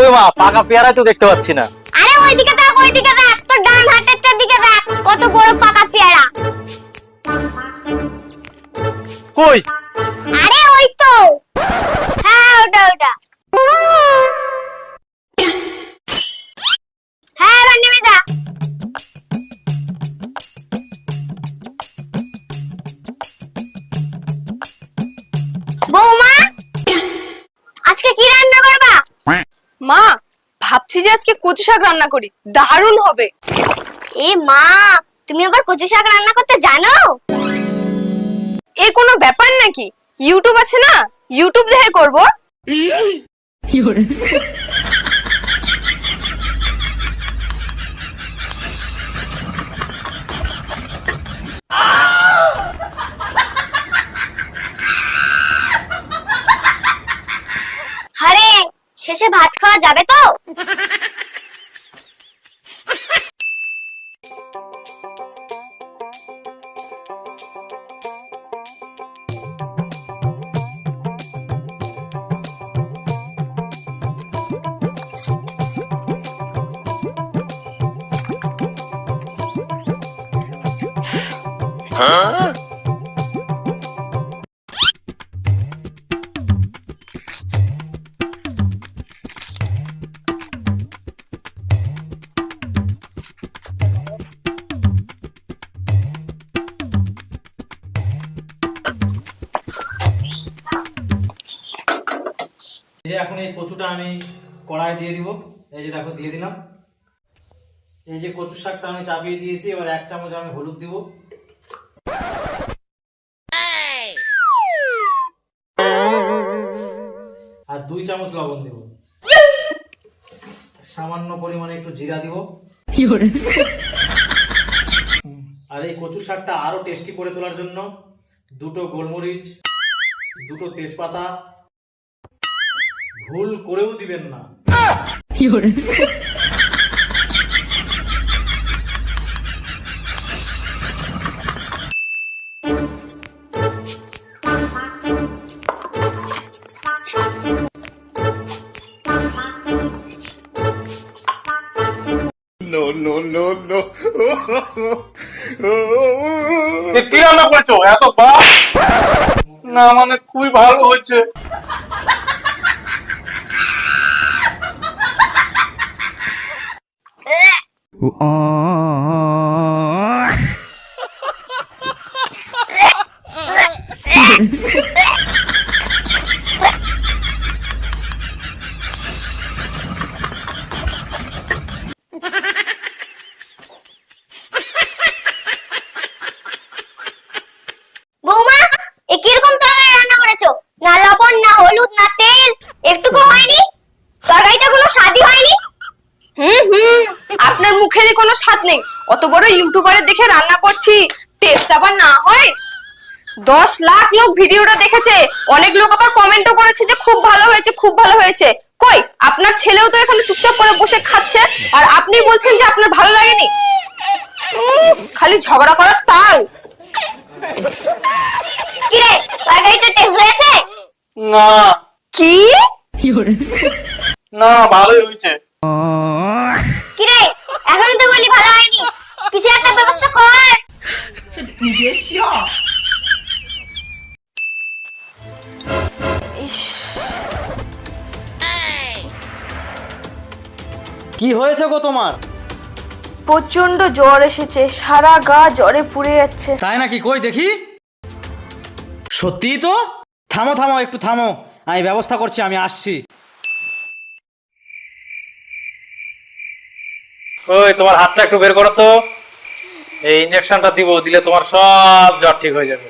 কই মা, পাকা পেয়ারা তো দেখতে পাচ্ছি না। আরে ওইদিকে দেখ, ওইদিকে দেখ, তোর ডান হাতেরটার দিকে দেখ, কত বড় পাকা পেয়ারা। কই? আরে ওই তো, হ্যাঁ ওটা ওটা। হ্যাঁ এবার নেমে যা। বৌমা, আজকে কি রান্না করবা? মা, ভাবছি যে আজকে কচু শাক রান্না করি, দারুণ হবে। এ মা, তুমি আবার কচু শাক রান্না করতে জানো? এ কোনো ব্যাপার নাকি? ইউটিউব আছে না, ইউটিউব দেখে করব। আরে শেষে ভাত খাওয়া যাবে তো? এই যে এখন এই কচুটা আমি কড়াই দিয়ে দিব। এই যে দেখো দিয়ে দিলাম। এই যে কচু শাকটা আমি চাপিয়ে দিয়েছি, এবার 1 চামচ আমি হলুদ দিব। আর 2 চামচ লবণ দিব। সামান্য পরিমাণে একটু জিরা দিব। আর এই কচু শাকটা আরো টেস্টি করে তোলার জন্য 2টো গোলমরিচ, 2টো তেজপাতা ভুল করেও দিবেন না। কি রান্না করেছো এত না? মানে খুবই ভালো হচ্ছে। বৌমা, এ কিরকম তরকারি রান্না করেছো? না লবণ, না হলুদ, না তেল, একটুকু হয়নি? তরকারিটা কোনো স্বাদই হয়নি। আপনার মুখেরই কোনো স্বাদ নেই। অত বড় ইউটিউবারে দেখে রান্না করছি, টেস্ট আবার না হয়? 10 লাখ লোক ভিডিওটা দেখেছে, অনেক লোক আবার কমেন্টও করেছে যে খুব ভালো হয়েছে, খুব ভালো হয়েছে। কই, আপনার ছেলেও তো এখানে চুপচাপ করে বসে খাচ্ছে, আর আপনি বলছেন যে আপনার ভালো লাগেনি। খালি ঝগড়া করার তাল। কি রে, তরকারিটা টেস্ট হয়েছে? না। কি? না, ভালোই হয়েছে। কি রে, এখনই তো বলি ভালো হয়নি, কিছু একটা ব্যবস্থা কর। কি হয়েছে গো তোমার? প্রচন্ড জ্বর এসেছে, সারা গা জ্বরে পুড়ে যাচ্ছে। তাই নাকি? কই দেখি। সত্যিই তো? থামো থামো, একটু থামো, আমি ব্যবস্থা করছি, আমি আসছি। ওই তোমার হাতটা একটু বের করো তো, এই ইনজেকশনটা দিব, দিলে তোমার সব জ্বর ঠিক হয়ে যাবে।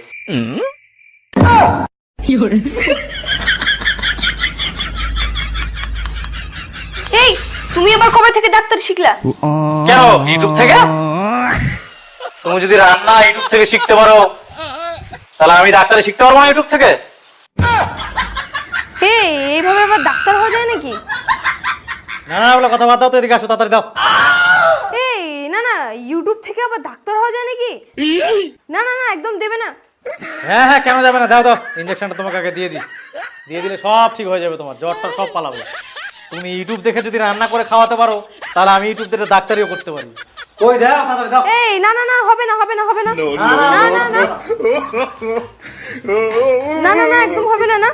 এই, তুমি আবার কবে থেকে ডাক্তার শিখলা? কেন, ইউটিউব থেকে? তুমি যদি রান্না ইউটিউব থেকে শিখতে পারো, তাহলে আমি ডাক্তারি শিখতে পারবো না ইউটিউব থেকে? এইভাবে আবার ডাক্তার হওয়া যায় নাকি? না না, ওগুলো কথা বাদ দাও তো, এদিকে আসো, তাড়াতাড়ি দাও। এই না না, ইউটিউব থেকে আবার ডাক্তার হওয়া যায় নাকি? না না না, একদম দেবে না। হ্যাঁ হ্যাঁ, কেন যাবে না, দাও দাও, ইনজেকশনটা তোমাকে আগে দিয়ে দিই, দিয়ে দিলে সব ঠিক হয়ে যাবে, তোমার জ্বরটা সব পালাবে। তুমি ইউটিউব দেখে যদি রান্না করে খাওয়াতে পারো তাহলে আমি ইউটিউব দেখে ডাক্তারিও করতে পারি। ওই দাও তাড়াতাড়ি দাও। এই না না না, হবে না হবে না হবে না, না না না না না না না, একদম হবে না না।